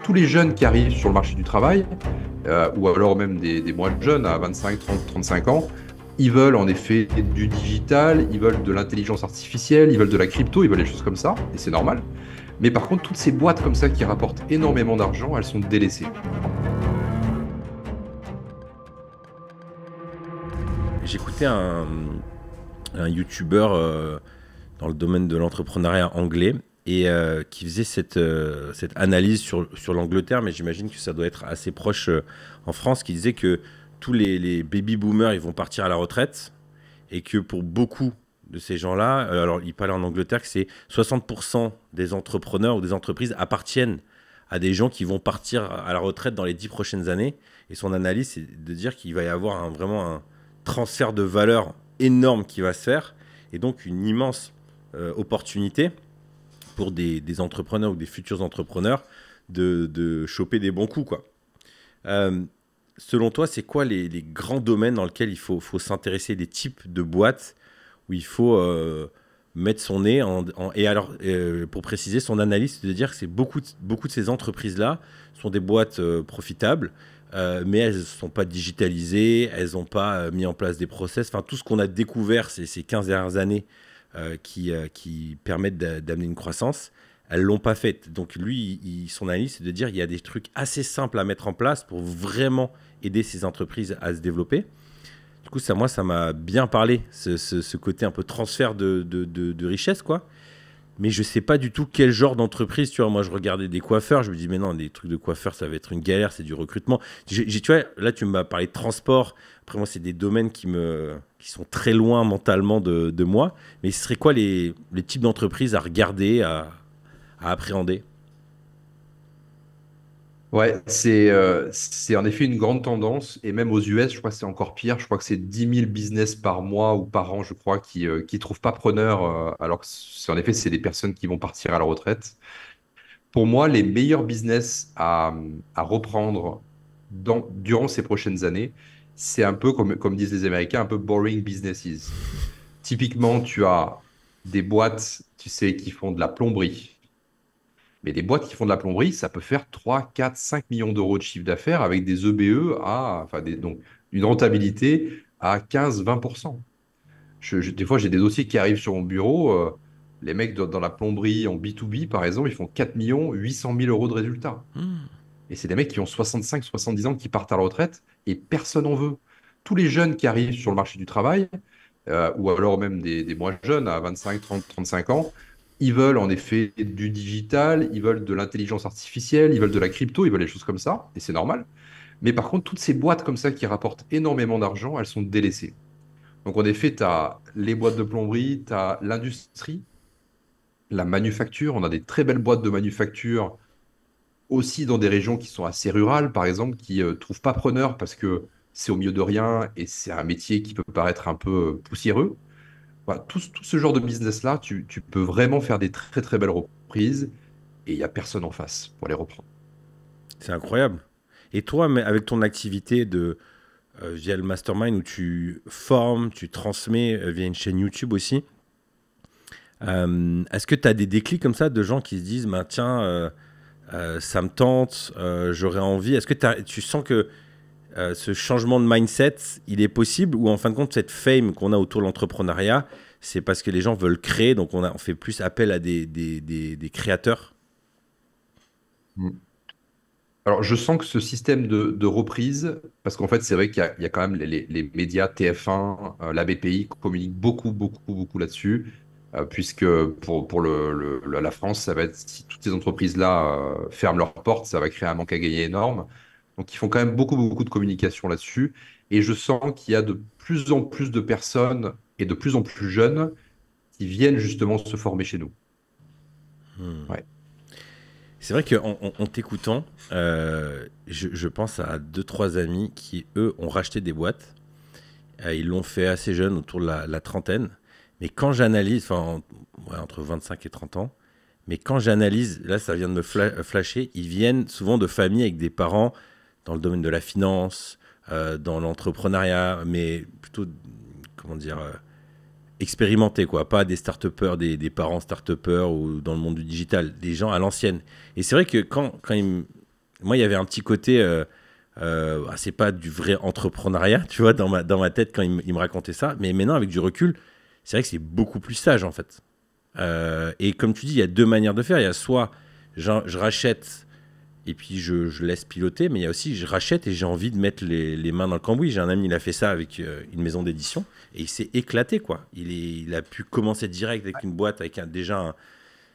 tous les jeunes qui arrivent sur le marché du travail, ou alors même des moins jeunes, à 25, 30, 35 ans, ils veulent en effet du digital, ils veulent de l'intelligence artificielle, ils veulent de la crypto, ils veulent des choses comme ça, et c'est normal. Mais par contre, toutes ces boîtes comme ça qui rapportent énormément d'argent, elles sont délaissées. J'écoutais un YouTuber dans le domaine de l'entrepreneuriat anglais et qui faisait cette analyse sur l'Angleterre, mais j'imagine que ça doit être assez proche en France, qui disait que tous les baby boomers ils vont partir à la retraite et que pour beaucoup de ces gens-là, alors il parlait en Angleterre que c'est 60% des entrepreneurs ou des entreprises appartiennent à des gens qui vont partir à la retraite dans les 10 prochaines années. Et son analyse, c'est de dire qu'il va y avoir vraiment un transfert de valeur énorme qui va se faire et donc une immense opportunité pour des entrepreneurs ou des futurs entrepreneurs de choper des bons coups, quoi. Euh, Selon toi, c'est quoi les grands domaines dans lesquels il faut s'intéresser, des types de boîtes où il faut mettre son nez et alors, pour préciser, son analyse, c'est de dire que c'est beaucoup de ces entreprises-là sont des boîtes profitables, mais elles ne sont pas digitalisées, elles n'ont pas mis en place des process. Enfin, tout ce qu'on a découvert ces 15 dernières années qui permettent d'amener une croissance, elles ne l'ont pas fait. Donc lui, son analyse, c'est de dire qu'il y a des trucs assez simples à mettre en place pour vraiment aider ces entreprises à se développer. Du coup, moi, ça m'a bien parlé, ce côté un peu transfert de richesse, quoi. Mais je sais pas du tout quel genre d'entreprise, tu vois. Moi, je regardais des coiffeurs, je me dis, mais non, des trucs de coiffeurs, ça va être une galère, c'est du recrutement. Tu vois, là, tu m'as parlé de transport. Après, moi, c'est des domaines qui sont très loin mentalement de moi. Mais ce serait quoi les types d'entreprises à regarder, à appréhender? Ouais, c'est en effet une grande tendance. Et même aux US, je crois que c'est encore pire. Je crois que c'est 10 000 business par mois ou par an, je crois, qui trouvent pas preneur, alors que c'est en effet, c'est des personnes qui vont partir à la retraite. Pour moi, les meilleurs business à reprendre durant ces prochaines années, c'est un peu comme disent les Américains, un peu boring businesses. Typiquement, tu as des boîtes, tu sais, qui font de la plomberie. Mais des boîtes qui font de la plomberie, ça peut faire 3, 4, 5 millions d'euros de chiffre d'affaires avec des EBE donc une rentabilité à 15-20%. Des fois, j'ai des dossiers qui arrivent sur mon bureau. Les mecs dans la plomberie en B2B, par exemple, ils font 4 800 000 euros de résultats. Et c'est des mecs qui ont 65-70 ans qui partent à la retraite et personne n'en veut. Tous les jeunes qui arrivent sur le marché du travail, ou alors même des moins jeunes, à 25, 30, 35 ans, ils veulent en effet du digital, ils veulent de l'intelligence artificielle, ils veulent de la crypto, ils veulent des choses comme ça, et c'est normal. Mais par contre, toutes ces boîtes comme ça qui rapportent énormément d'argent, elles sont délaissées. Donc en effet, tu as les boîtes de plomberie, tu as l'industrie, la manufacture. On a des très belles boîtes de manufacture aussi dans des régions qui sont assez rurales, par exemple, qui ne trouvent pas preneur parce que c'est au milieu de rien et c'est un métier qui peut paraître un peu poussiéreux. Voilà, tout ce genre de business-là, tu peux vraiment faire des très très belles reprises et il n'y a personne en face pour les reprendre. C'est incroyable. Et toi, mais avec ton activité via le mastermind où tu formes, tu transmets via une chaîne YouTube aussi, est-ce que tu as des déclics comme ça de gens qui se disent, bah, tiens, ça me tente, j'aurais envie. Est-ce que tu sens que ce changement de mindset, il est possible ou en fin de compte, cette fame qu'on a autour de l'entrepreneuriat, c'est parce que les gens veulent créer, donc on fait plus appel à des créateurs? Mm. Alors, je sens que ce système de reprise, parce qu'en fait, c'est vrai qu'il y a quand même les médias TF1, la BPI communiquent beaucoup, beaucoup, beaucoup là-dessus, puisque pour la France, ça va être, si toutes ces entreprises-là ferment leurs portes, ça va créer un manque à gagner énorme. Donc, ils font quand même beaucoup, beaucoup de communication là-dessus. Et je sens qu'il y a de plus en plus de personnes et de plus en plus jeunes qui viennent justement se former chez nous. Ouais. C'est vrai qu'en t'écoutant, je pense à deux, trois amis qui, eux, ont racheté des boîtes. Ils l'ont fait assez jeune, autour de la trentaine. Mais quand j'analyse, enfin, ouais, entre 25 et 30 ans, mais quand j'analyse, là, ça vient de me flasher, ils viennent souvent de familles avec des parents dans le domaine de la finance, dans l'entrepreneuriat, mais plutôt, comment dire, expérimentés, quoi. Pas des start-upers, des parents start-upers ou dans le monde du digital, des gens à l'ancienne. Et c'est vrai que quand moi, il y avait un petit côté, c'est pas du vrai entrepreneuriat, tu vois, dans ma tête quand il me racontait ça. Mais maintenant, avec du recul, c'est vrai que c'est beaucoup plus sage, en fait. Et comme tu dis, il y a deux manières de faire. Il y a soit je rachète et puis je laisse piloter, mais il y a aussi je rachète et j'ai envie de mettre les mains dans le cambouis. J'ai un ami, il a fait ça avec une maison d'édition et il s'est éclaté, quoi. Il a pu commencer direct avec une boîte avec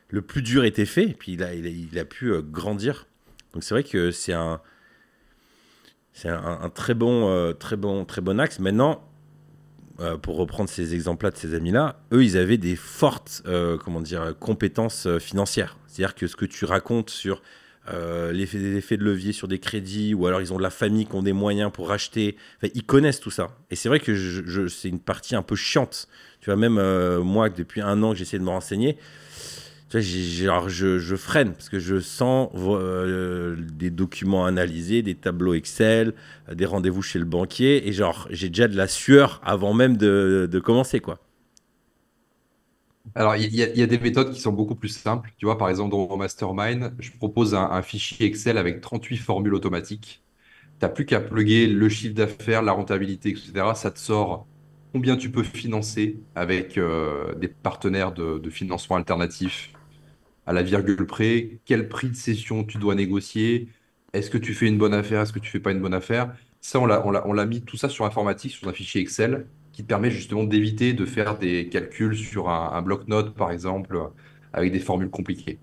le plus dur était fait et puis il a pu grandir. Donc c'est vrai que c'est un très bon axe. Maintenant, pour reprendre ces exemples-là de ces amis-là, eux, ils avaient des fortes compétences financières. C'est-à-dire que ce que tu racontes sur l'effet de levier sur des crédits, ou alors ils ont de la famille qui ont des moyens pour racheter, enfin, ils connaissent tout ça. Et c'est vrai que c'est une partie un peu chiante. Tu vois, même moi, depuis 1 an que j'essaie de me renseigner, tu vois, je freine parce que je sens des documents analysés, des tableaux Excel, des rendez-vous chez le banquier, et genre j'ai déjà de la sueur avant même de commencer, quoi. Alors, il y a des méthodes qui sont beaucoup plus simples. Tu vois, par exemple, dans mon mastermind, je propose un fichier Excel avec 38 formules automatiques. Tu n'as plus qu'à plugger le chiffre d'affaires, la rentabilité, etc. Ça te sort combien tu peux financer avec des partenaires de financement alternatifs à la virgule près, quel prix de cession tu dois négocier, est-ce que tu fais une bonne affaire, est-ce que tu fais pas une bonne affaire. Ça, on l'a mis tout ça sur informatique, sur un fichier Excel, qui te permet justement d'éviter de faire des calculs sur un bloc-notes, par exemple, avec des formules compliquées.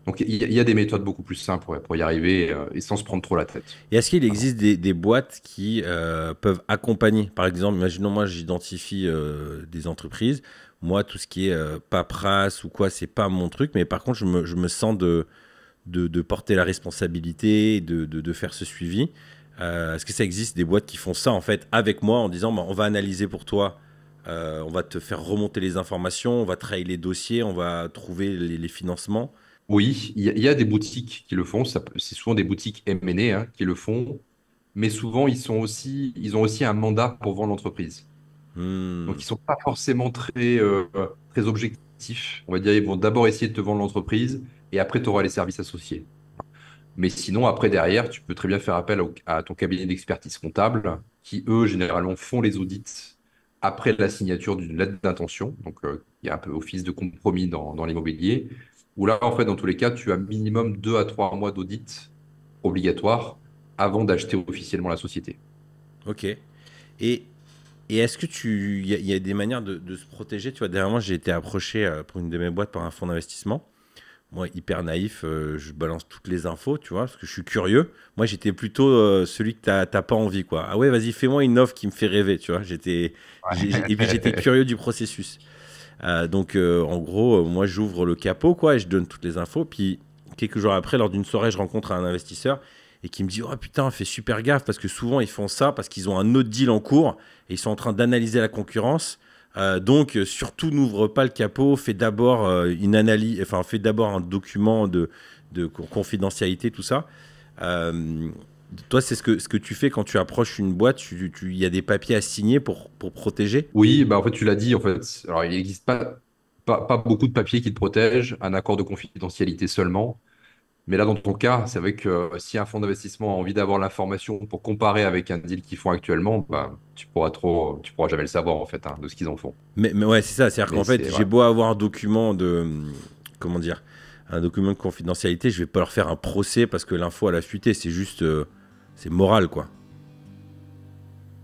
Donc, il y a des méthodes beaucoup plus simples pour y arriver et sans se prendre trop la tête. Et est-ce qu'il Vraiment. existe des boîtes qui peuvent accompagner? Par exemple, imaginons moi j'identifie des entreprises. Moi, tout ce qui est paperasse ou quoi, c'est pas mon truc. Mais par contre, je me sens de porter la responsabilité, de faire ce suivi. Est-ce que ça existe des boîtes qui font ça en fait avec moi en disant bah, on va analyser pour toi, on va te faire remonter les informations, on va travailler les dossiers, on va trouver les financements. Oui, il y a des boutiques qui le font. C'est souvent des boutiques M&A hein, qui le font. Mais souvent, ils ont aussi un mandat pour vendre l'entreprise. Donc, Hmm. ils sont pas forcément très objectifs. On va dire, ils vont d'abord essayer de te vendre l'entreprise et après, tu auras les services associés. Mais sinon, après, derrière, tu peux très bien faire appel à ton cabinet d'expertise comptable qui, eux, généralement, font les audits après la signature d'une lettre d'intention. Donc, il y a un peu office de compromis dans l'immobilier. Où là, en fait, dans tous les cas, tu as minimum 2 à 3 mois d'audit obligatoire avant d'acheter officiellement la société. Ok. Et, et est-ce que il y a des manières de se protéger? Tu vois, dernièrement, j'ai été approché pour une de mes boîtes par un fonds d'investissement. Moi, hyper naïf, je balance toutes les infos, tu vois, parce que je suis curieux. Moi, j'étais plutôt celui que t'as pas envie, quoi. Ah ouais, vas-y, fais-moi une offre qui me fait rêver, tu vois. Et puis j'étais curieux du processus. Donc, en gros, moi, j'ouvre le capot, quoi, et je donne toutes les infos. Puis, quelques jours après, lors d'une soirée, je rencontre un investisseur et qui me dit, oh putain, fais super gaffe, parce que souvent, ils font ça parce qu'ils ont un autre deal en cours et ils sont en train d'analyser la concurrence. Donc, surtout, n'ouvre pas le capot, fais d'abord une analyse, enfin, fais d'abord un document de confidentialité, tout ça. Euh, Toi, c'est ce que tu fais quand tu approches une boîte, il y a des papiers à signer pour protéger. Oui, bah en fait, tu l'as dit, en fait. Alors, il n'existe pas beaucoup de papiers qui te protègent, un accord de confidentialité seulement. Mais là, dans ton cas, c'est vrai que si un fonds d'investissement a envie d'avoir l'information pour comparer avec un deal qu'ils font actuellement, bah, tu pourras jamais le savoir, en fait, hein, de ce qu'ils en font. Mais ouais, c'est ça, c'est-à-dire Mais qu'en fait, c'est, j'ai voilà. beau avoir un document comment dire, un document de confidentialité, je vais pas leur faire un procès parce que l'info elle a fuité, c'est juste, c'est moral, quoi.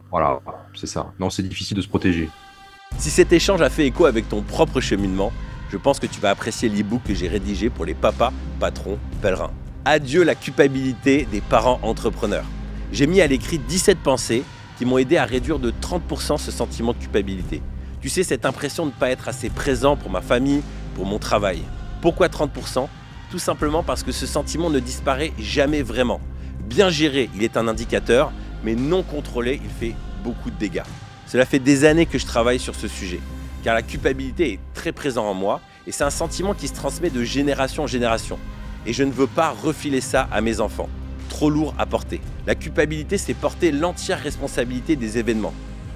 Voilà, c'est ça. Non, c'est difficile de se protéger. Si cet échange a fait écho avec ton propre cheminement, je pense que tu vas apprécier l'e-book que j'ai rédigé pour les papas, patrons, pèlerins. Adieu la culpabilité des parents entrepreneurs. J'ai mis à l'écrit 17 pensées qui m'ont aidé à réduire de 30% ce sentiment de culpabilité. Tu sais, cette impression de ne pas être assez présent pour ma famille, pour mon travail. Pourquoi 30%? Tout simplement parce que ce sentiment ne disparaît jamais vraiment. Bien géré, il est un indicateur, mais non contrôlé, il fait beaucoup de dégâts. Cela fait des années que je travaille sur ce sujet, car la culpabilité est très présente en moi et c'est un sentiment qui se transmet de génération en génération. Et je ne veux pas refiler ça à mes enfants. Trop lourd à porter. La culpabilité, c'est porter l'entière responsabilité des événements.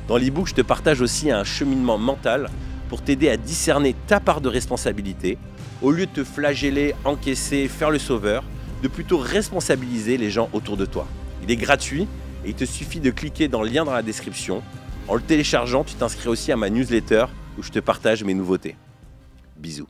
Dans l'e-book, je te partage aussi un cheminement mental pour t'aider à discerner ta part de responsabilité. Au lieu de te flageller, encaisser, faire le sauveur, de plutôt responsabiliser les gens autour de toi. Il est gratuit et il te suffit de cliquer dans le lien dans la description. En le téléchargeant, tu t'inscris aussi à ma newsletter où je te partage mes nouveautés. Bisous.